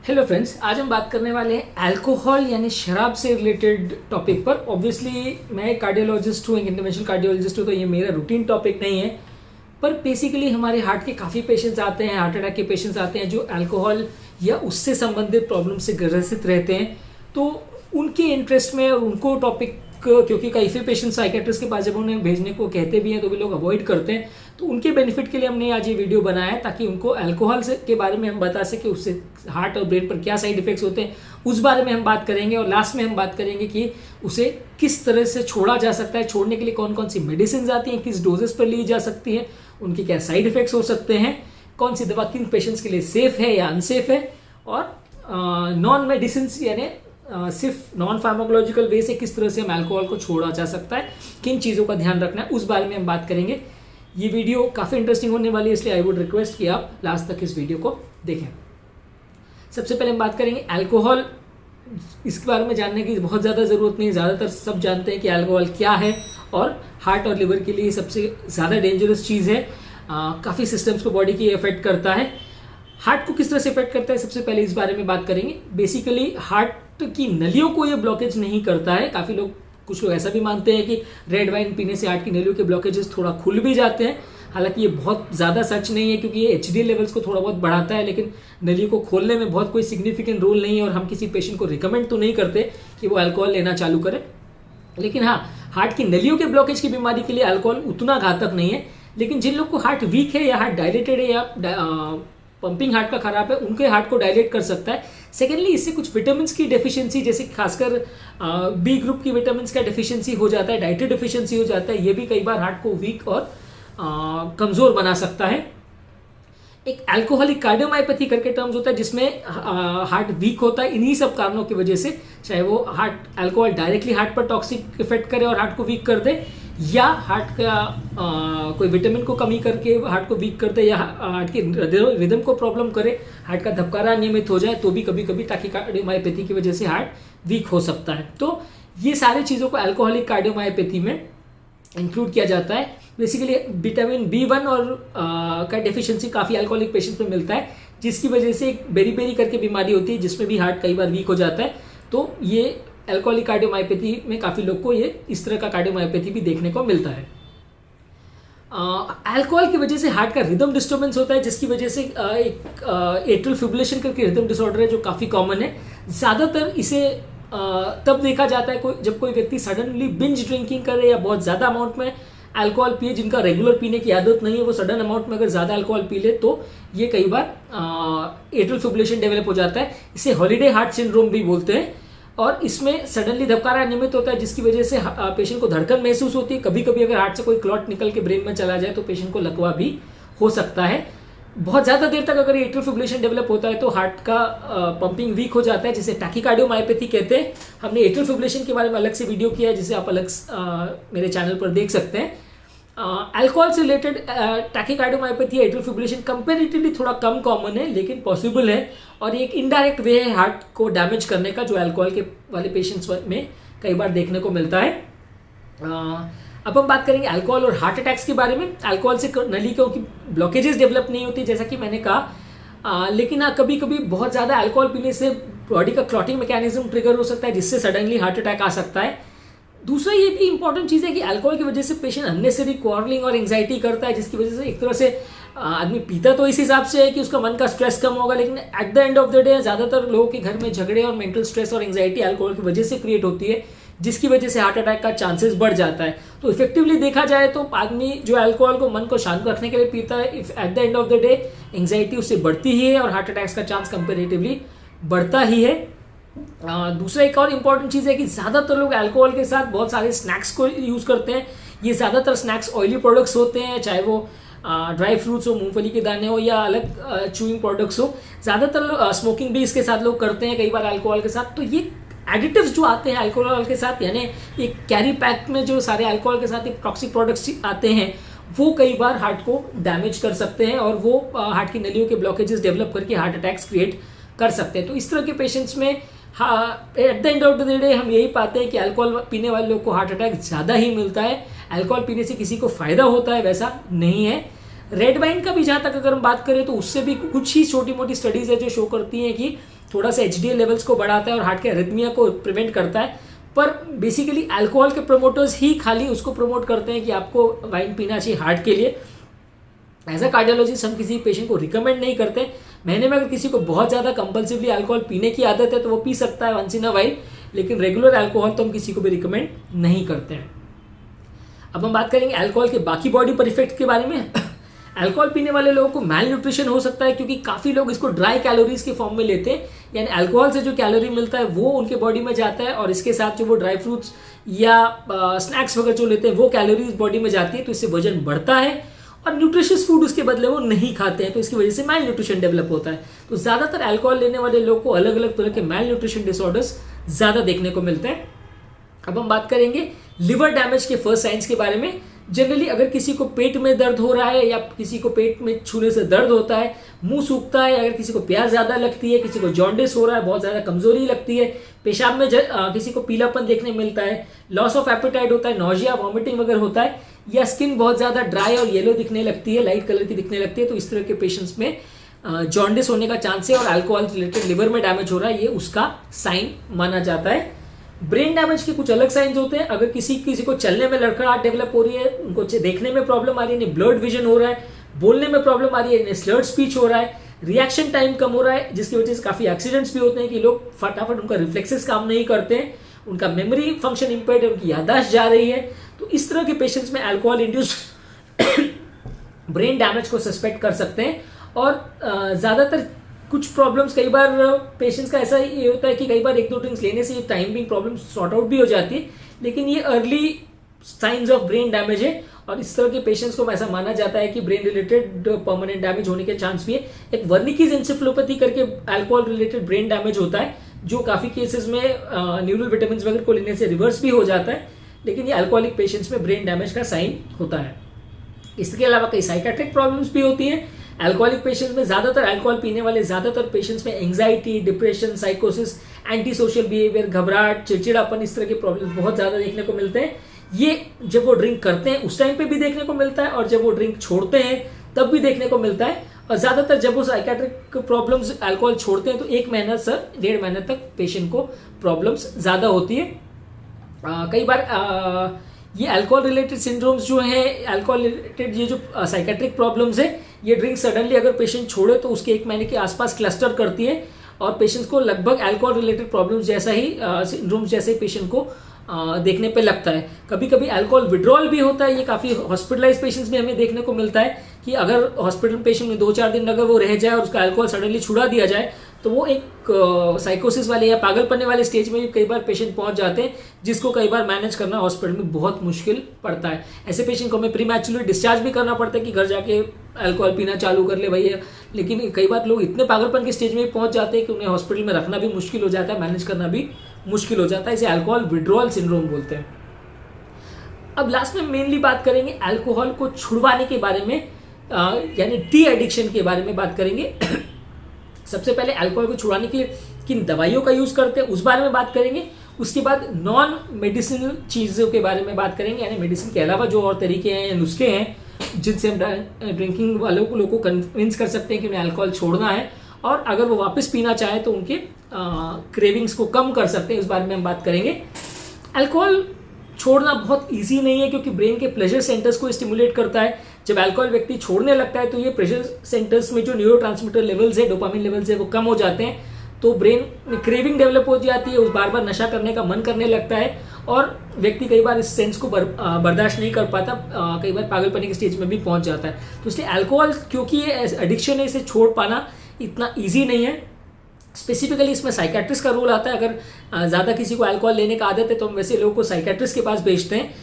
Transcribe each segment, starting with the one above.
Hello friends, आज हम बात करने वाले हैं अल्कोहल यानी शराब से रिलेटेड टॉपिक पर। ऑब्वियसली मैं एक कार्डियोलॉजिस्ट हूँ, एक इंटरवेंशनल कार्डियोलॉजिस्ट हूँ, तो ये मेरा रूटीन टॉपिक नहीं है। पर बेसिकली हमारे हार्ट के काफ़ी पेशेंट्स आते हैं, हार्ट अटैक के पेशेंट्स आते हैं जो अल्कोहल या उससे संबंधित प्रॉब्लम से ग्रसित रहते हैं। तो उनके इंटरेस्ट में और उनको टॉपिक, क्योंकि कई पेशेंट साइकेट्रिस्ट के पास जब उन्हें भेजने को कहते भी हैं तो भी लोग अवॉइड करते हैं, तो उनके बेनिफिट के लिए हमने आज ये वीडियो बनाया है ताकि उनको अल्कोहल से के बारे में हम बता सकें, उससे हार्ट और ब्रेन पर क्या साइड इफेक्ट्स होते हैं उस बारे में हम बात करेंगे। और लास्ट में हम बात करेंगे कि उसे किस तरह से छोड़ा जा सकता है, छोड़ने के लिए कौन कौन सी मेडिसिन आती हैं, किस डोजेस पर ली जा सकती हैं, उनके क्या साइड इफेक्ट्स हो सकते हैं, कौन सी दवा किन पेशेंट्स के लिए सेफ है या अनसेफ है, और नॉन मेडिसिन यानी सिर्फ नॉन फार्माकोलॉजिकल वे से किस तरह से हम अल्कोहल को छोड़ा जा सकता है, किन चीज़ों का ध्यान रखना है, उस बारे में हम बात करेंगे। ये वीडियो काफ़ी इंटरेस्टिंग होने वाली है, इसलिए आई वुड रिक्वेस्ट कि आप लास्ट तक इस वीडियो को देखें। सबसे पहले हम बात करेंगे अल्कोहल। इसके बारे में जानने की बहुत ज़्यादा ज़रूरत नहीं है, ज़्यादातर सब जानते हैं कि अल्कोहल क्या है और हार्ट और लिवर के लिए सबसे ज़्यादा डेंजरस चीज़ है। काफ़ी सिस्टम्स को बॉडी की इफेक्ट करता है। हार्ट को किस तरह से इफेक्ट करता है, सबसे पहले इस बारे में बात करेंगे। बेसिकली हार्ट की नलियों को ये ब्लॉकेज नहीं करता है। काफ़ी लोग, कुछ लोग ऐसा भी मानते हैं कि रेड वाइन पीने से हार्ट की नलियों के ब्लॉकेजेस थोड़ा खुल भी जाते हैं। हालांकि ये बहुत ज़्यादा सच नहीं है, क्योंकि ये HDL लेवल्स को थोड़ा बहुत बढ़ाता है, लेकिन नलियों को खोलने में बहुत कोई सिग्निफिकेंट रोल नहीं है। और हम किसी पेशेंट को रिकमेंड तो नहीं करते कि वो अल्कोहल लेना चालू करे। लेकिन हाँ, हार्ट की नलियों के ब्लॉकेज की बीमारी के लिए अल्कोहल उतना घातक नहीं है। लेकिन जिन लोग को हार्ट वीक है या हार्ट डायलेटेड है या पंपिंग हार्ट का खराब है, उनके हार्ट को डायलेट कर सकता है। सेकेंडली, इससे कुछ विटामिन की डेफिशिएंसी, जैसे खासकर बी ग्रुप की विटामिन का डेफिशिएंसी हो जाता है, डाइटरी डेफिशिएंसी हो जाता है। ये भी कई बार हार्ट को वीक और कमज़ोर बना सकता है। एक अल्कोहलिक कार्डियोमायोपैथी करके टर्म्स होता है, जिसमें हार्ट वीक होता है इन्हीं सब कारणों की वजह से, चाहे वो हार्ट अल्कोहल डायरेक्टली हार्ट पर टॉक्सिक इफेक्ट करे और हार्ट को वीक कर दे, या हार्ट का कोई विटामिन को कमी करके हार्ट को वीक कर दे, या हार्ट के रिदम को प्रॉब्लम करे, हार्ट का धबकारा नियमित हो जाए, तो भी कभी कभी टैकीकार्डियोमायोपैथी की वजह से हार्ट वीक हो सकता है। तो ये सारी चीज़ों को अल्कोहलिक कार्डियोमायोपैथी में इंक्लूड किया जाता है। बेसिकली विटामिन B1 और का डेफिशिएंसी काफ़ी अल्कोहलिक पेशेंट्स में मिलता है, जिसकी वजह से एक बेरी करके बीमारी होती है, जिसमें भी हार्ट कई बार वीक हो जाता है। तो ये अल्कोहलिक कार्डियोमायोपैथी में काफ़ी लोग को ये इस तरह का कार्डियोमायोपैथी भी देखने को मिलता है। अल्कोहल की वजह से हार्ट का रिदम डिस्टर्बेंस होता है, जिसकी वजह से एक एट्रियल फिब्रिलेशन करके रिदम डिसऑर्डर है जो काफ़ी कॉमन है। ज़्यादातर इसे तब देखा जाता है जब कोई व्यक्ति सडनली बिंज ड्रिंकिंग करे या बहुत ज़्यादा अमाउंट में अल्कोहल पिए। जिनका रेगुलर पीने की आदत नहीं है, वो सडन अमाउंट में अगर ज़्यादा अल्कोहल पी ले तो ये कई बार एट्रियल फिब्रिलेशन डेवलप हो जाता है। इसे हॉलीडे हार्ट सिंड्रोम भी बोलते हैं। और इसमें सडनली धबकारा नियमित होता है, जिसकी वजह से पेशेंट को धड़कन महसूस होती है। कभी कभी अगर हार्ट से कोई क्लॉट निकल के ब्रेन में चला जाए तो पेशेंट को लकवा भी हो सकता है। बहुत ज़्यादा देर तक अगर एट्रियल फिब्रिलेशन डेवलप होता है तो हार्ट का पंपिंग वीक हो जाता है, जिसे टैकीकार्डियोमायोपैथी कहते हैं। हमने एट्रियल फिब्रिलेशन के बारे में अलग से वीडियो किया है, जिसे आप अलग मेरे चैनल पर देख सकते हैं। अल्कोहल से रिलेटेड टैकीकार्डियोमायोपैथी, एट्रियल फिब्रिलेशन कंपैरेटिवली थोड़ा कम कॉमन है, लेकिन पॉसिबल है। और ये एक इनडायरेक्ट वे है हार्ट को डैमेज करने का, जो अल्कोहल के वाले पेशेंट्स में कई बार देखने को मिलता है। अब हम बात करेंगे अल्कोहल और हार्ट अटैक्स के बारे में। अल्कोहल से नलियों की ब्लॉकेजेस डेवलप नहीं होती, जैसा कि मैंने कहा, लेकिन कभी कभी बहुत ज़्यादा अल्कोहल पीने से बॉडी का क्लॉटिंग मैकेनिज्म ट्रिगर हो सकता है, जिससे सडनली हार्ट अटैक आ सकता है। दूसरा ये भी इंपॉर्टेंट चीज़ है कि अल्कोहल की वजह से पेशेंट अननेसेसरी क्वारलिंग और एंग्जाइटी करता है, जिसकी वजह से एक तरह से आदमी पीता तो इस हिसाब से है कि उसका मन का स्ट्रेस कम होगा, लेकिन at the end of the day ज़्यादातर लोगों के घर में झगड़े और मेंटल स्ट्रेस और एंग्जाइटी अल्कोहल की वजह से क्रिएट होती है, जिसकी वजह से हार्ट अटैक का चांसेस बढ़ जाता है। तो इफेक्टिवली देखा जाए तो आदमी जो अल्कोहल को मन को शांत रखने के लिए पीता है, at the end of the day anxiety उससे बढ़ती ही है और हार्ट अटैक्स का चांस कंपेरेटिवली बढ़ता ही है। दूसरा एक और इम्पॉर्टेंट चीज़ है कि ज़्यादातर लोग अल्कोहल के साथ बहुत सारे स्नैक्स को यूज़ करते हैं। ये ज़्यादातर स्नैक्स ऑयली प्रोडक्ट्स होते हैं, चाहे वो ड्राई फ्रूट्स हो, मूंगफली के दाने हो, या अलग च्यूइंग प्रोडक्ट्स हो। ज़्यादातर स्मोकिंग भी इसके साथ लोग करते हैं, कई बार अल्कोहल के साथ। तो ये एडिटिव्स जो आते हैं अल्कोहल के साथ, यानी एक कैरी पैक में जो सारे अल्कोहल के साथ एक टॉक्सिक प्रोडक्ट्स आते हैं, वो कई बार हार्ट को डैमेज कर सकते हैं और वो हार्ट की नलियों के ब्लॉकेजेस डेवलप करके हार्ट अटैक्स क्रिएट कर सकते हैं। तो इस तरह के पेशेंट्स में at the end of the day हम यही पाते हैं कि अल्कोहल पीने वाले लोग को हार्ट अटैक ज़्यादा ही मिलता है। अल्कोहल पीने से किसी को फ़ायदा होता है वैसा नहीं है। रेड वाइन का भी जहाँ तक अगर हम बात करें तो उससे भी कुछ ही छोटी मोटी स्टडीज़ है जो शो करती हैं कि थोड़ा सा HDL लेवल्स को बढ़ाता है और हार्ट के अरिथमिया को प्रिवेंट करता है। पर बेसिकली अल्कोहल के प्रोमोटर्स ही खाली उसको प्रमोट करते हैं कि आपको वाइन पीना चाहिए हार्ट के लिए। एज अ कार्डियोलॉजिस्ट हम किसी पेशेंट को रिकमेंड नहीं करते। महीने में अगर किसी को बहुत ज़्यादा कंपल्सिवली अल्कोहल पीने की आदत है तो वो पी सकता है वंस इन अ वाइल, लेकिन रेगुलर अल्कोहल तो हम किसी को भी रिकमेंड नहीं करते हैं। अब हम बात करेंगे अल्कोहल के बाकी बॉडी पर इफेक्ट के बारे में। अल्कोहल पीने वाले लोगों को मैल न्यूट्रिशन हो सकता है क्योंकि काफ़ी लोग इसको ड्राई कैलोरीज के फॉर्म में लेते हैं, यानी अल्कोहल से जो कैलोरी मिलता है वो उनके बॉडी में जाता है और इसके साथ जो वो ड्राई फ्रूट्स या स्नैक्स वगैरह जो लेते हैं वो कैलोरीज बॉडी में जाती है, तो इससे वजन बढ़ता है और न्यूट्रिशियस फूड उसके बदले वो नहीं खाते हैं, तो इसकी वजह से मैल न्यूट्रिशन डेवलप होता है। तो ज़्यादातर अल्कोहल लेने वाले लोग को अलग अलग तरह के मैल न्यूट्रिशन डिसऑर्डर्स ज़्यादा देखने को मिलते हैं। अब हम बात करेंगे लिवर डैमेज के फर्स्ट साइंस के बारे में। जनरली अगर किसी को पेट में दर्द हो रहा है या किसी को पेट में छूने से दर्द होता है, मुंह सूखता है, अगर किसी को प्यास ज़्यादा लगती है, किसी को जॉन्डिस हो रहा है, बहुत ज़्यादा कमजोरी लगती है, पेशाब में किसी को पीलापन देखने मिलता है, लॉस ऑफ एपेटाइट होता है, नॉजिया वॉमिटिंग वगैरह होता है, या स्किन बहुत ज़्यादा ड्राई और येलो दिखने लगती है, लाइट कलर की दिखने लगती है, तो इस तरह के पेशेंट्स में जॉन्डिस होने का चांस है और अल्कोहल रिलेटेड लिवर में डैमेज हो रहा है, ये उसका साइन माना जाता है। ब्रेन डैमेज के कुछ अलग साइंस होते हैं। अगर किसी को चलने में लड़खड़ाहट डेवलप हो रही है, उनको देखने में प्रॉब्लम आ रही है, ब्लर्ड विजन हो रहा है, बोलने में प्रॉब्लम आ रही है, स्लर्ड स्पीच हो रहा है, रिएक्शन टाइम कम हो रहा है, जिसकी वजह से काफी एक्सीडेंट्स भी होते हैं कि लोग फटाफट उनका रिफ्लेक्सेस काम नहीं करते हैं, उनका मेमोरी फंक्शन इंपेयर्ड है, उनकी याददाश्त जा रही है। तो इस तरह के पेशेंट्स में अल्कोहल इंड्यूस ब्रेन डैमेज को सस्पेक्ट कर सकते हैं। और ज्यादातर कुछ प्रॉब्लम्स कई बार पेशेंट्स का ऐसा ये होता है कि कई बार 1-2 ड्रिंक्स लेने से time being problem sort out भी हो जाती है, लेकिन ये early signs of brain damage है और इस तरह के पेशेंट्स को ऐसा माना जाता है कि ब्रेन रिलेटेड परमानेंट डैमेज होने के चांस भी है। एक वर्निकीज एन्सेफेलोपैथी करके अल्कोहल रिलेटेड ब्रेन डैमेज होता है, जो काफी केसेस में न्यूरल विटामिन वगैरह को लेने से रिवर्स भी हो जाता है, लेकिन ये अल्कोहलिक पेशेंट्स में ब्रेन डैमेज का साइन होता है। इसके अलावा कई साइकेट्रिक प्रॉब्लम्स भी होती हैं। अल्कोहलिक पेशेंट्स में ज्यादातर अल्कोहल पीने वाले ज्यादातर पेशेंट्स में एंजाइटी, डिप्रेशन, साइकोसिस, एंटी सोशल बिहेवियर, घबराहट, चिड़चिड़ापन, इस तरह के प्रॉब्लम्स बहुत ज्यादा देखने को मिलते हैं। ये जब वो ड्रिंक करते हैं उस टाइम पे भी देखने को मिलता है और जब वो ड्रिंक छोड़ते हैं तब भी देखने को मिलता है। और ज्यादातर जब वो साइकेट्रिक प्रॉब्लम्स अल्कोहल छोड़ते हैं तो 1 महीना से 1.5 महीने तक पेशेंट को प्रॉब्लम्स ज्यादा होती है। कई बार ये अल्कोहल रिलेटेड सिंड्रोम्स जो है, अल्कोहल रिलेटेड ये जो साइकेट्रिक प्रॉब्लम्स है, ये ड्रिंक सडनली अगर पेशेंट छोड़े तो उसके 1 महीने के आसपास क्लस्टर करती है और पेशेंट्स को लगभग अल्कोहल रिलेटेड प्रॉब्लम्स जैसा ही सिंड्रोम्स जैसे पेशेंट को देखने पे लगता है। कभी कभी अल्कोहल विड्रॉल भी होता है, ये काफ़ी हॉस्पिटलाइज पेशेंट्स में हमें देखने को मिलता है कि अगर हॉस्पिटल पेशेंट में 2-4 दिन अगर वो रह जाए और उसका अल्कोहल सडनली छुड़ा दिया जाए तो वो एक साइकोसिस वाले या पागलपने वाले स्टेज में भी कई बार पेशेंट पहुंच जाते हैं, जिसको कई बार मैनेज करना हॉस्पिटल में बहुत मुश्किल पड़ता है। ऐसे पेशेंट को हमें प्रीमैचुरली डिस्चार्ज भी करना पड़ता है कि घर जाके अल्कोहल पीना चालू कर ले भैया, लेकिन कई बार लोग इतने पागलपन के स्टेज में पहुंच जाते हैं कि उन्हें हॉस्पिटल में रखना भी मुश्किल हो जाता है, मैनेज करना भी मुश्किल हो जाता है। इसे अल्कोहल विड्रॉल सिंड्रोम बोलते हैं। अब लास्ट में मेनली बात करेंगे अल्कोहल को छुड़वाने के बारे में, यानी डी एडिक्शन के बारे में बात करेंगे। सबसे पहले अल्कोहल को छुड़ाने के लिए किन दवाइयों का यूज करते हैं उस बारे में बात करेंगे। उसके बाद नॉन मेडिसिनल चीज़ों के बारे में बात करेंगे, यानी मेडिसिन के अलावा जो और तरीके हैं या नुस्खे हैं जिनसे हम ड्रिंकिंग वालों को लोगों को कन्विंस कर सकते हैं कि उन्हें अल्कोहल छोड़ना है और अगर वो वापस पीना चाहे तो उनके क्रेविंग्स को कम कर सकते हैं, इस बारे में हम बात करेंगे। अल्कोहल छोड़ना बहुत इजी नहीं है क्योंकि ब्रेन के प्लेजर सेंटर्स को स्टिमुलेट करता है। जब अल्कोहल व्यक्ति छोड़ने लगता है तो ये प्लेजर सेंटर्स में जो न्यूरोट्रांसमीटर लेवल्स है, डोपामिन लेवल्स है, वो कम हो जाते हैं, तो ब्रेन में क्रेविंग डेवलप हो जाती है, उस बार बार नशा करने का मन करने लगता है और व्यक्ति कई बार इस सेंस को बर्दाश्त नहीं कर पाता, कई बार पागलपनी के स्टेज में भी पहुंच जाता है। तो इसलिए अल्कोहल क्योंकि ये एडिक्शन है, इसे छोड़ पाना इतना ईजी नहीं है। स्पेसिफिकली इसमें साइकेट्रिस्ट का रोल आता है। अगर ज़्यादा किसी को अल्कोहल लेने का आदत है तो हम वैसे लोगों को साइकेट्रिस्ट के पास भेजते हैं।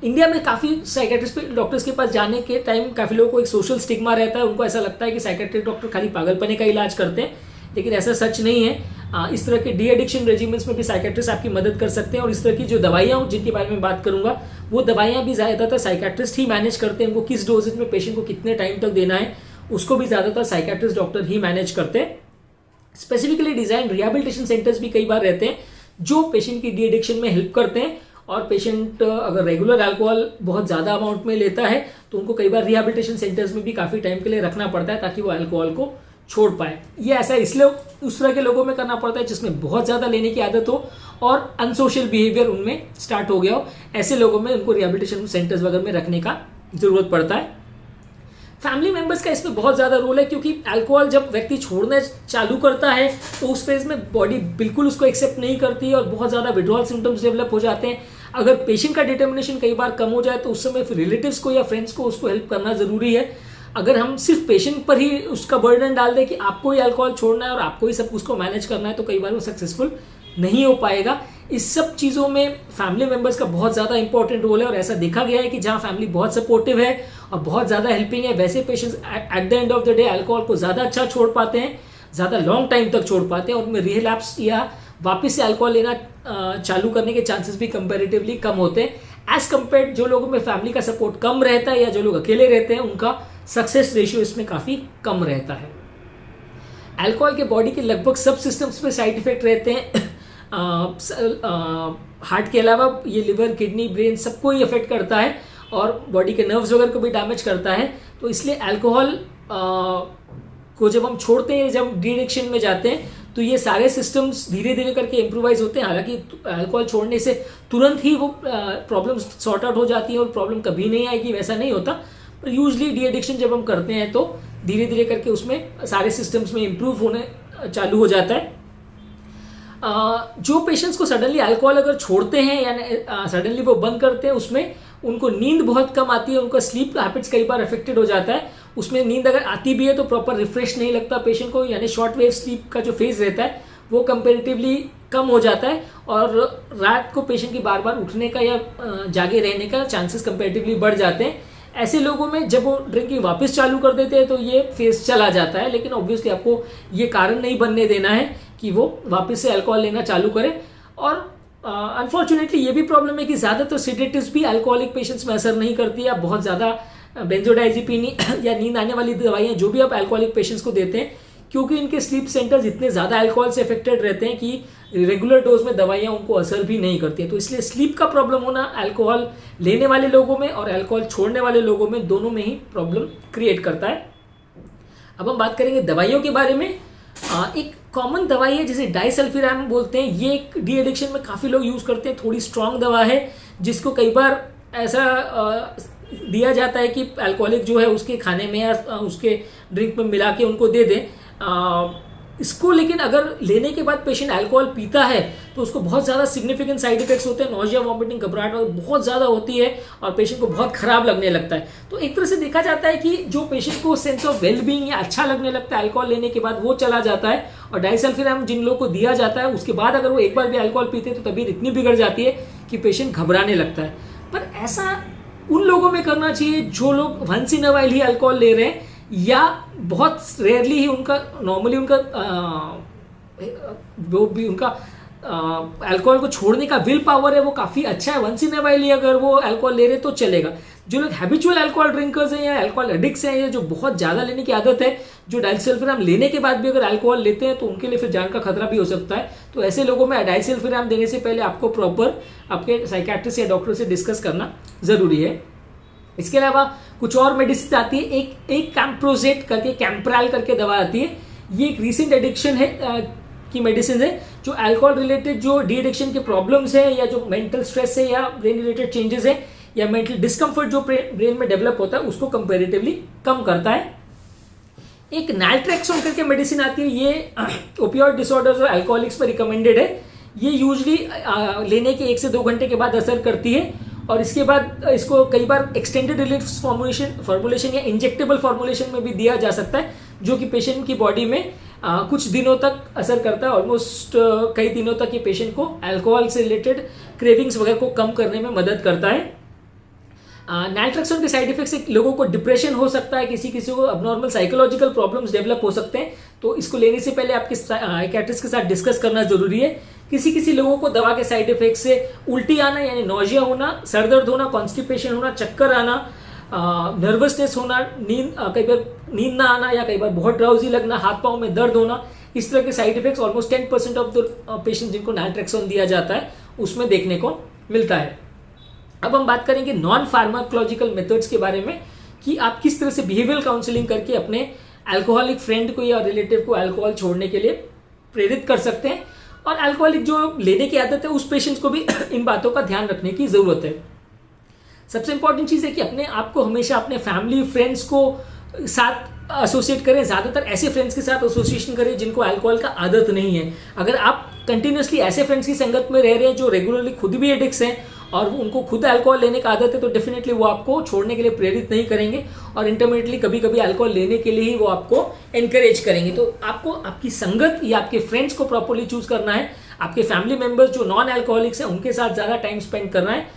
इंडिया में काफ़ी साइकेट्रिस्ट डॉक्टर्स के पास जाने के टाइम काफ़ी लोगों को एक सोशल स्टिग्मा रहता है, उनको ऐसा लगता है कि साइकेट्रिस्ट डॉक्टर खाली पागलपने का इलाज करते हैं, लेकिन ऐसा सच नहीं है। इस तरह के डी एडिक्शन रेजिमेंट्स में भी साइकेट्रिस्ट आपकी मदद कर सकते हैं और इस तरह की जो दवाइयाँ जिनके बारे में बात करूंगा वो दवाइयाँ भी ज़्यादातर साइकेट्रिस्ट ही मैनेज करते हैं। उनको किस डोजेज में पेशेंट को कितने टाइम तक देना है उसको भी ज़्यादातर साइकेट्रिस्ट डॉक्टर ही मैनेज करते हैं। स्पेसिफिकली डिजाइन रिहेबिलिटेशन सेंटर्स भी कई बार रहते हैं जो पेशेंट की डी एडिक्शन में हेल्प करते हैं और पेशेंट अगर रेगुलर अल्कोहल बहुत ज़्यादा अमाउंट में लेता है तो उनको कई बार रिहेबिलिटेशन सेंटर्स में भी काफ़ी टाइम के लिए रखना पड़ता है ताकि वो अल्कोहल को छोड़ पाए। ये ऐसा इसलिए उस तरह के लोगों में करना पड़ता है जिसमें बहुत ज़्यादा लेने की आदत हो और अनसोशल बिहेवियर उनमें स्टार्ट हो गया हो। ऐसे लोगों में उनको रिहेबिलिटेशन सेंटर्स वगैरह में रखने का ज़रूरत पड़ता है। फैमिली मेंबर्स का इसमें बहुत ज़्यादा रोल है, क्योंकि अल्कोहल जब व्यक्ति छोड़ना चालू करता है तो उस फेज में बॉडी बिल्कुल उसको एक्सेप्ट नहीं करती है और बहुत ज़्यादा विड्रॉल सिम्टम्स डेवलप हो जाते हैं। अगर पेशेंट का डिटर्मिनेशन कई बार कम हो जाए तो उस समय फिर रिलेटिव्स को या फ्रेंड्स को उसको हेल्प करना ज़रूरी है। अगर हम सिर्फ पेशेंट पर ही उसका बर्डन डाल दें कि आपको ही अल्कोहल छोड़ना है और आपको ही सब कुछ को मैनेज करना है, तो कई बार वो सक्सेसफुल नहीं हो पाएगा। इस सब चीज़ों में फैमिली मेंबर्स का बहुत ज़्यादा इंपॉर्टेंट रोल है और ऐसा देखा गया है कि जहाँ फैमिली बहुत सपोर्टिव है और बहुत ज़्यादा हेल्पिंग है, वैसे patients at the end of the day alcohol को ज़्यादा अच्छा छोड़ पाते हैं, ज़्यादा लॉन्ग टाइम तक छोड़ पाते हैं और उनमें रिलैप्स या वापस से अल्कोहल लेना चालू करने के चांसेस भी कंपैरेटिवली कम होते हैं एज कम्पेयर जो लोगों में फैमिली का सपोर्ट कम रहता है या जो लोग अकेले रहते हैं, उनका सक्सेस रेशियो इसमें काफ़ी कम रहता है। अल्कोहल के बॉडी के लगभग सब सिस्टम्स पे साइड इफेक्ट रहते हैं। हार्ट के अलावा ये लिवर, किडनी, ब्रेन सबको ही अफेक्ट करता है और बॉडी के नर्व्स वगैरह को भी डैमेज करता है। तो इसलिए अल्कोहल को जब हम छोड़ते हैं, जब डी एडिक्शन में जाते हैं, तो ये सारे सिस्टम्स धीरे धीरे करके इम्प्रोवाइज होते हैं। हालांकि अल्कोहल छोड़ने से तुरंत ही वो प्रॉब्लम सॉर्ट आउट हो जाती है और प्रॉब्लम कभी नहीं आएगी, वैसा नहीं होता। पर यूजली डी एडिक्शन जब हम करते हैं तो धीरे धीरे करके उसमें सारे सिस्टम्स में इम्प्रूव होने चालू हो जाता है। जो पेशेंट्स को सडनली अल्कोहल अगर छोड़ते हैं या सडनली वो बंद करते हैं, उसमें उनको नींद बहुत कम आती है, उनका स्लीप हैबिट्स कई बार अफेक्टेड हो जाता है। उसमें नींद अगर आती भी है तो प्रॉपर रिफ्रेश नहीं लगता पेशेंट को, यानी शॉर्ट वेव स्लीप का जो फेज रहता है वो कंपेरेटिवली कम हो जाता है और रात को पेशेंट की बार बार उठने का या जागे रहने का चांसेस कंपेरेटिवली बढ़ जाते हैं। ऐसे लोगों में जब वो ड्रिंकिंग वापस चालू कर देते हैं तो ये फेज चला जाता है, लेकिन ऑब्वियसली आपको ये कारण नहीं बनने देना है कि वो वापस से अल्कोहल लेना चालू करें। और अनफॉर्चुनेटली ये भी प्रॉब्लम है कि ज़्यादातर सिडेटिव्स भी अल्कोहलिक पेशेंट्स में असर नहीं करती है। आप बहुत ज़्यादा बेंजोडाइजिपीनी या नींद आने वाली दवाइयाँ जो भी आप अल्कोहलिक पेशेंट्स को देते हैं, क्योंकि इनके स्लीप सेंटर्स इतने ज़्यादा अल्कोहल से अफेक्टेड रहते हैं कि रेगुलर डोज में दवाइयाँ उनको असर भी नहीं करती है। तो इसलिए स्लीप का प्रॉब्लम होना अल्कोहल लेने वाले लोगों में और अल्कोहल छोड़ने वाले लोगों में दोनों में ही प्रॉब्लम क्रिएट करता है। अब हम बात करेंगे दवाइयों के बारे में। एक कॉमन दवाई है जिसे डाइसल्फिराम बोलते हैं। ये एक डी एडिक्शन में काफ़ी लोग यूज़ करते हैं। थोड़ी स्ट्रॉन्ग दवा है जिसको कई बार ऐसा दिया जाता है कि अल्कोहलिक जो है उसके खाने में या उसके ड्रिंक में मिला के उनको दे दें इसको। लेकिन अगर लेने के बाद पेशेंट अल्कोहल पीता है तो उसको बहुत ज़्यादा सिग्निफिकेंट साइड इफेक्ट्स होते हैं। नॉजिया, वॉमिटिंग, घबराहट बहुत ज़्यादा होती है और पेशेंट को बहुत खराब लगने लगता है। तो एक तरह से देखा जाता है कि जो पेशेंट को सेंस ऑफ वेलबींग या अच्छा लगने लगता है अल्कोहल लेने के बाद, वो चला जाता है। और डाइसल्फिराम जिन लोगों को दिया जाता है उसके बाद अगर वो एक बार भी अल्कोहल पीते हैं तो तबीयत इतनी बिगड़ जाती है कि पेशेंट घबराने लगता है। पर ऐसा उन लोगों में करना चाहिए जो लोग वंस इन अ वाइल ही अल्कोहल ले रहे हैं या बहुत रेयरली ही उनका नॉर्मली उनका वो भी उनका अल्कोहल को छोड़ने का विल पावर है वो काफ़ी अच्छा है। वंस इन अ वाइल ही अगर वो अल्कोहल ले रहे तो चलेगा। जो लोग हैबिचुअल अल्कोहल ड्रिंकर्स हैं या अल्कोहल एडिक्ट्स हैं या जो बहुत ज़्यादा लेने की आदत है, जो डाइसल्फिराम लेने के बाद भी अगर अल्कोहल लेते हैं तो उनके लिए फिर जान का खतरा भी हो सकता है। तो ऐसे लोगों में डाइसल्फिराम देने से पहले आपको प्रॉपर आपके साइकियाट्रिस्ट या डॉक्टर से डिस्कस करना ज़रूरी है। इसके अलावा कुछ और मेडिसिन आती है। एक कैम्प्रोजेट करके, कैम्प्राल करके दवा आती है। ये एक रीसेंट एडिक्शन है की मेडिसिन है जो अल्कोहल रिलेटेड जो डी एडिक्शन के प्रॉब्लम्स है या जो मेंटल स्ट्रेस है या ब्रेन रिलेटेड चेंजेस है या मेंटल डिस्कम्फर्ट जो ब्रेन में डेवलप होता है उसको कंपैरेटिवली कम करता है। एक नाइट्रेक्सोन करके मेडिसिन आती है। ये ओपियोइड डिसऑर्डर्स और अल्कोहलिक्स पर रिकमेंडेड है। ये यूजली लेने के 1 से 2 घंटे के बाद असर करती है और इसके बाद इसको कई बार एक्सटेंडेड रिलीफ फॉर्मुलेशन या इंजेक्टेबल फॉर्मुलेशन में भी दिया जा सकता है, जो कि पेशेंट की बॉडी में कुछ दिनों तक असर करता है। ऑलमोस्ट कई दिनों तक ये पेशेंट को अल्कोहल से रिलेटेड क्रेविंग्स वगैरह को कम करने में मदद करता है। नाइट्रेक्सोन के साइड इफेक्ट से लोगों को डिप्रेशन हो सकता है, किसी किसी को अबनॉर्मल साइकोलॉजिकल प्रॉब्लम्स डेवलप हो सकते हैं। तो इसको लेने से पहले आपके साइकियाट्रिस्ट के साथ डिस्कस करना जरूरी है। किसी लोगों को दवा के साइड इफेक्ट से उल्टी आना यानी नॉजिया होना, सर दर्द होना, कॉन्स्टिपेशन होना, चक्कर आना, नर्वसनेस होना, कई बार नींद ना आना या कई बार बहुत ड्राउजी लगना, हाथ पाँव में दर्द होना, इस तरह के side effects almost 10% of the patient जिनको नाइट्रेक्सोन दिया जाता है उसमें देखने को मिलता है। अब हम बात करेंगे नॉन फार्माकोलॉजिकल मेथड्स के बारे में कि आप किस तरह से बिहेवियरल काउंसलिंग करके अपने अल्कोहलिक फ्रेंड को या रिलेटिव को अल्कोहल छोड़ने के लिए प्रेरित कर सकते हैं। और अल्कोहलिक जो लेने की आदत है उस पेशेंट को भी इन बातों का ध्यान रखने की जरूरत है। सबसे इंपॉर्टेंट चीज़ है कि अपने आप को हमेशा अपने फैमिली फ्रेंड्स को साथ एसोसिएट करें, ज़्यादातर ऐसे फ्रेंड्स के साथ एसोसिएशन करें जिनको अल्कोहल का आदत नहीं है। अगर आप कंटिन्यूसली ऐसे फ्रेंड्स की संगत में रह रहे हैं जो रेगुलरली खुद भी एडिक्ट्स हैं और उनको खुद अल्कोहल लेने का आदत है, तो डेफिनेटली वो आपको छोड़ने के लिए प्रेरित नहीं करेंगे और इंटरमीडिएटली कभी कभी अल्कोहल लेने के लिए ही वो आपको एनकरेज करेंगे। तो आपको आपकी संगत या आपके फ्रेंड्स को प्रॉपरली चूज करना है। आपके फैमिली मेंबर्स जो नॉन अल्कोहलिक्स हैं उनके साथ ज़्यादा टाइम स्पेंड करना है।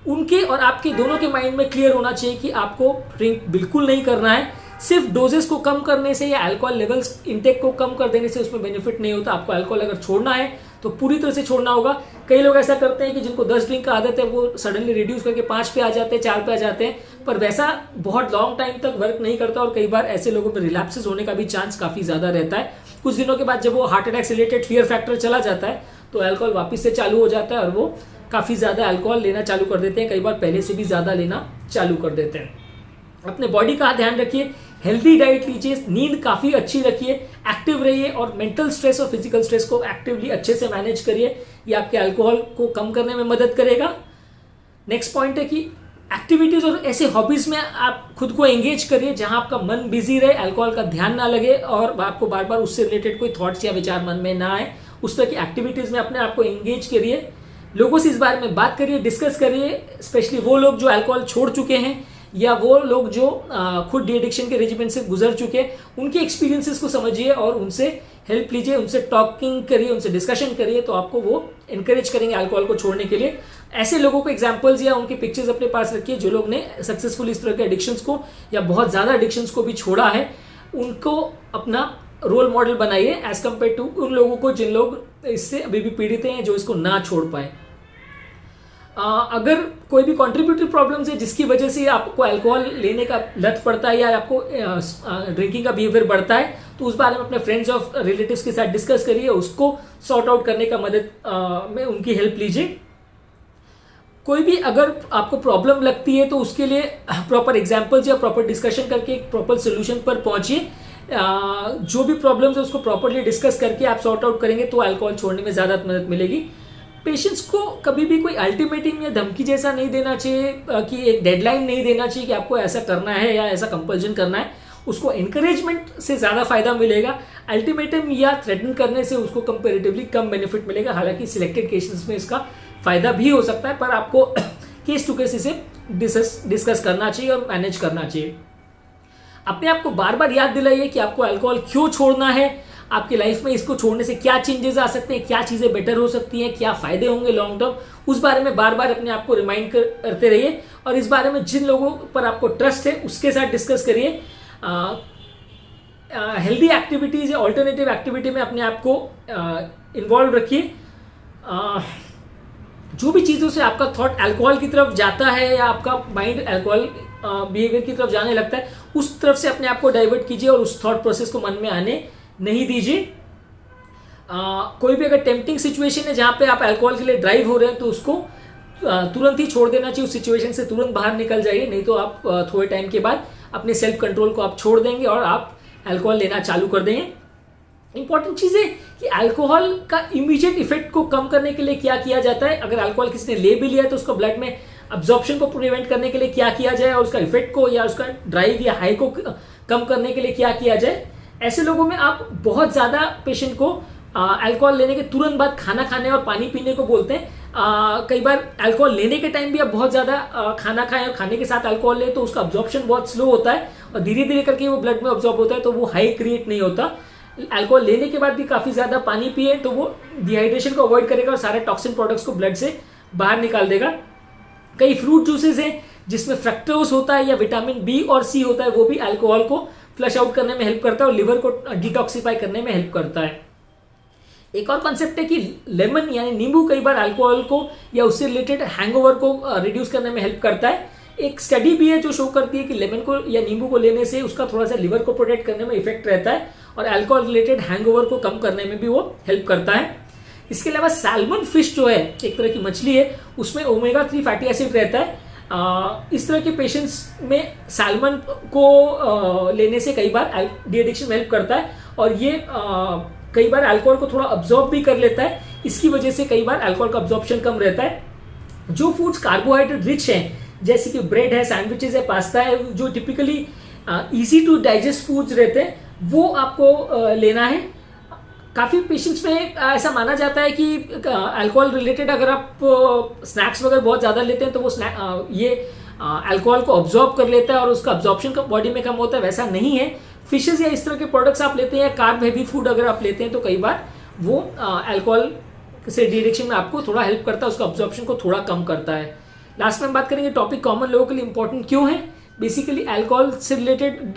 उनके और आपके दोनों के माइंड में क्लियर होना चाहिए कि आपको ड्रिंक बिल्कुल नहीं करना है। सिर्फ डोजेस को कम करने से या अल्कोहल लेवल्स इंटेक को कम कर देने से उसमें बेनिफिट नहीं होता। आपको अल्कोहल अगर छोड़ना है तो पूरी तरह से छोड़ना होगा। कई लोग ऐसा करते हैं कि जिनको 10 ड्रिंक का आदत है वो सडनली रिड्यूस करके 5 पे आ जाते हैं, 4 पे आ जाते हैं, पर वैसा बहुत लॉन्ग टाइम तक वर्क नहीं करता और कई बार ऐसे लोगों में रिलैप्सेस होने का भी चांस काफ़ी ज़्यादा रहता है। कुछ दिनों के बाद जब वो हार्ट अटैक से रिलेटेड फियर फैक्टर चला जाता है तो अल्कोहल वापस से चालू हो जाता है और वो काफ़ी ज़्यादा अल्कोहल लेना चालू कर देते हैं, कई बार पहले से भी ज़्यादा लेना चालू कर देते हैं। अपने बॉडी का ध्यान रखिए, हेल्दी डाइट लीजिए, नींद काफ़ी अच्छी रखिए, एक्टिव रहिए और मेंटल स्ट्रेस और फिजिकल स्ट्रेस को एक्टिवली अच्छे से मैनेज करिए। ये आपके अल्कोहल को कम करने में मदद करेगा। नेक्स्ट पॉइंट है कि एक्टिविटीज़ और ऐसे हॉबीज़ में आप खुद को एंगेज करिए जहां आपका मन बिजी रहे, अल्कोहल का ध्यान ना लगे और आपको बार बार उससे रिलेटेड कोई थॉट्स या विचार मन में ना आए। उस तरह की एक्टिविटीज़ में अपने आप को एंगेज करिए, लोगों से इस बारे में बात करिए, डिस्कस करिए, स्पेशली वो लोग जो अल्कोहल छोड़ चुके हैं या वो लोग जो खुद डी एडिक्शन के रेजिमेंट से गुजर चुके हैं, उनके एक्सपीरियंसेस को समझिए और उनसे हेल्प लीजिए, उनसे टॉकिंग करिए, उनसे डिस्कशन करिए, तो आपको वो इनकरेज करेंगे अल्कोहल को छोड़ने के लिए। ऐसे लोगों को एग्जांपल्स या उनकी पिक्चर्स अपने पास रखिए जो लोग ने सक्सेसफुल इस तरह के एडिक्शंस को या बहुत ज़्यादा एडिक्शंस को भी छोड़ा है, उनको अपना रोल मॉडल बनाइए एज कम्पेयर टू उन लोगों को जिन लोग इससे अभी भी पीड़ित हैं, जो इसको ना छोड़ पाए। अगर कोई भी कॉन्ट्रीब्यूटरी प्रॉब्लम्स है जिसकी वजह से आपको अल्कोहल लेने का लत पड़ता है या आपको ड्रिंकिंग का बिहेवियर बढ़ता है, तो उस बारे में अपने फ्रेंड्स और रिलेटिव्स के साथ डिस्कस करिए, उसको सॉर्ट आउट करने का मदद में उनकी हेल्प लीजिए। कोई भी अगर आपको प्रॉब्लम लगती है तो उसके लिए प्रॉपर एग्जाम्पल्स या प्रॉपर डिस्कशन करके एक प्रॉपर सोल्यूशन पर पहुंचिए। जो भी प्रॉब्लम्स है उसको प्रॉपरली डिस्कस करके आप सॉर्ट आउट करेंगे तो अल्कोहल छोड़ने में ज़्यादा मदद मिलेगी। पेशेंट्स को कभी भी कोई अल्टीमेटम या धमकी जैसा नहीं देना चाहिए कि एक डेडलाइन नहीं देना चाहिए कि आपको ऐसा करना है या ऐसा कंपल्जन करना है। उसको एनकरेजमेंट से ज़्यादा फायदा मिलेगा, अल्टीमेटम या थ्रेटन करने से उसको कंपेरेटिवली कम बेनिफिट मिलेगा। हालांकि सिलेक्टेड केसेस में इसका फायदा भी हो सकता है, पर आपको केस टू केस इसे डिस्कस करना चाहिए और मैनेज करना चाहिए। अपने आप को बार बार याद दिलाइए कि आपको अल्कोहल क्यों छोड़ना है, आपकी लाइफ में इसको छोड़ने से क्या चेंजेस आ सकते हैं, क्या चीज़ें बेटर हो सकती हैं, क्या फायदे होंगे लॉन्ग टर्म, उस बारे में बार बार अपने आप को रिमाइंड करते रहिए। और इस बारे में जिन लोगों पर आपको ट्रस्ट है उसके साथ डिस्कस करिए। हेल्दी एक्टिविटीज़ या ऑल्टरनेटिव एक्टिविटी में अपने आप को इन्वॉल्व रखिए। जो भी चीज़ों से आपका थॉट अल्कोहल की तरफ जाता है या आपका माइंड अल्कोहल बिहेवियर की तरफ जाने लगता है, उस तरफ से अपने आप को डाइवर्ट कीजिए और उस थॉट प्रोसेस को मन में आने नहीं दीजिए। कोई भी अगर टेम्पटिंग सिचुएशन है जहाँ पे आप अल्कोहल के लिए ड्राइव हो रहे हैं तो उसको तुरंत ही छोड़ देना चाहिए, उस सिचुएशन से तुरंत बाहर निकल जाइए, नहीं तो आप थोड़े टाइम के बाद अपने सेल्फ कंट्रोल को आप छोड़ देंगे और आप अल्कोहल लेना चालू कर देंगे। इंपॉर्टेंट चीज़ है कि अल्कोहल का इमीडिएट इफेक्ट को कम करने के लिए क्या किया जाता है। अगर अल्कोहल किसी ने ले भी लिया है तो उसको ब्लड में अब्जॉर्प्शन को प्रिवेंट करने के लिए क्या किया जाए और उसका इफेक्ट को या उसका ड्राइव या हाई को कम करने के लिए क्या किया जाए। ऐसे लोगों में आप बहुत ज़्यादा पेशेंट को अल्कोहल लेने के तुरंत बाद खाना खाने और पानी पीने को बोलते हैं। कई बार अल्कोहल लेने के टाइम भी आप बहुत ज़्यादा खाना खाएं और खाने के साथ अल्कोहल लें तो उसका अब्जॉर्प्शन बहुत स्लो होता है और धीरे धीरे करके वो ब्लड में अब्जॉर्ब होता है, तो वो हाई क्रिएट नहीं होता। अल्कोहल लेने के बाद भी काफ़ी ज़्यादा पानी पिए तो वो डिहाइड्रेशन को अवॉइड करेगा और सारे टॉक्सिन प्रोडक्ट्स को ब्लड से बाहर निकाल देगा। कई फ्रूट जूसेस हैं जिसमें फ्रक्टोज होता है या विटामिन बी और सी होता है, वो भी अल्कोहल को फ्लश आउट करने में हेल्प करता है और लिवर को डिटॉक्सिफाई करने में हेल्प करता है। एक और कॉन्सेप्ट है कि लेमन यानी नींबू कई बार अल्कोहल को या उससे रिलेटेड हैंगओवर को रिड्यूस करने में हेल्प करता है। एक स्टडी भी है जो शो करती है कि लेमन को या नींबू को लेने से उसका थोड़ा सा लिवर को प्रोटेक्ट करने में इफेक्ट रहता है और अल्कोहल रिलेटेड हैंगओवर को कम करने में भी वो हेल्प करता है। इसके अलावा सैल्मन फिश जो है एक तरह की मछली है, उसमें ओमेगा 3 फैटी एसिड रहता है। इस तरह के पेशेंट्स में सैल्मन को लेने से कई बार डी एडिक्शन में हेल्प करता है, और ये कई बार अल्कोहल को थोड़ा अब्जॉर्ब भी कर लेता है। इसकी वजह से कई बार अल्कोहल का अब्जॉर्प्शन कम रहता है। जो फूड्स कार्बोहाइड्रेट रिच हैं, जैसे कि ब्रेड है, सैंडविचेस है, पास्ता है, जो typically easy to digest foods रहते हैं, वो आपको लेना है। काफ़ी पेशेंट्स में ऐसा माना जाता है कि अल्कोहल रिलेटेड अगर आप स्नैक्स वगैरह बहुत ज़्यादा लेते हैं तो वो ये अल्कोहल को ऑब्जॉर्ब कर लेता है और उसका ऑब्जॉर्प्शन बॉडी में कम होता है। वैसा नहीं है। फिशेस या इस तरह के प्रोडक्ट्स आप लेते हैं या कार्ब हैवी फूड अगर आप लेते हैं तो कई बार वो अल्कोहल से डी एडिक्शन में आपको थोड़ा हेल्प करता है, उसका ऑब्जॉर्प्शन को थोड़ा कम करता है। लास्ट में हम बात करेंगे टॉपिक कॉमन लोगों के लिए इंपॉर्टेंट क्यों है। बेसिकली अल्कोहल से रिलेटेड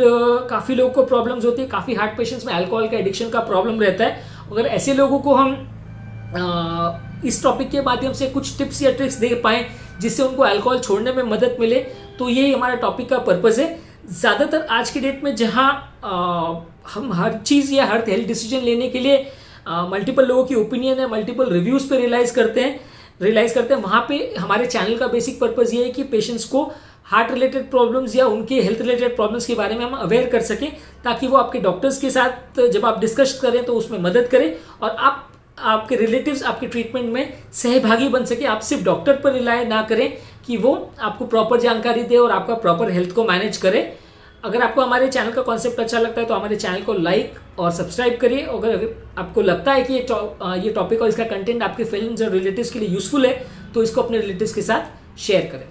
काफ़ी लोगों को प्रॉब्लम्स होती है, काफ़ी हार्ट पेशेंट्स में अल्कोहल का एडिक्शन का प्रॉब्लम रहता है। अगर ऐसे लोगों को हम इस टॉपिक के माध्यम से कुछ टिप्स या ट्रिक्स दे पाएँ जिससे उनको अल्कोहल छोड़ने में मदद मिले, तो ये हमारा टॉपिक का पर्पज़ है। ज़्यादातर आज की डेट में जहाँ हम हर चीज़ या हर हेल्थ डिसीजन लेने के लिए मल्टीपल लोगों की ओपिनियन है, मल्टीपल रिव्यूज़ पे रियलाइज़ करते हैं, वहाँ पे हमारे चैनल का बेसिक पर्पज़ ये है कि पेशेंट्स को हार्ट रिलेटेड प्रॉब्लम्स या उनके हेल्थ रिलेटेड प्रॉब्लम्स के बारे में हम अवेयर कर सकें, ताकि वो आपके डॉक्टर्स के साथ जब आप डिस्कस करें तो उसमें मदद करें और आपके रिलेटिव्स आपके ट्रीटमेंट में सहभागी बन सके। आप सिर्फ डॉक्टर पर रिलाय ना करें कि वो आपको प्रॉपर जानकारी दे और आपका प्रॉपर हेल्थ को मैनेज करे। अगर आपको हमारे चैनल का कॉन्सेप्ट अच्छा लगता है तो हमारे चैनल को लाइक और सब्सक्राइब करिए। अगर आपको लगता है कि ये टॉपिक और इसका कंटेंट आपके फ्रेंड्स और रिलेटिव्स के लिए यूजफुल है तो इसको अपने रिलेटिव्स के साथ शेयर करें।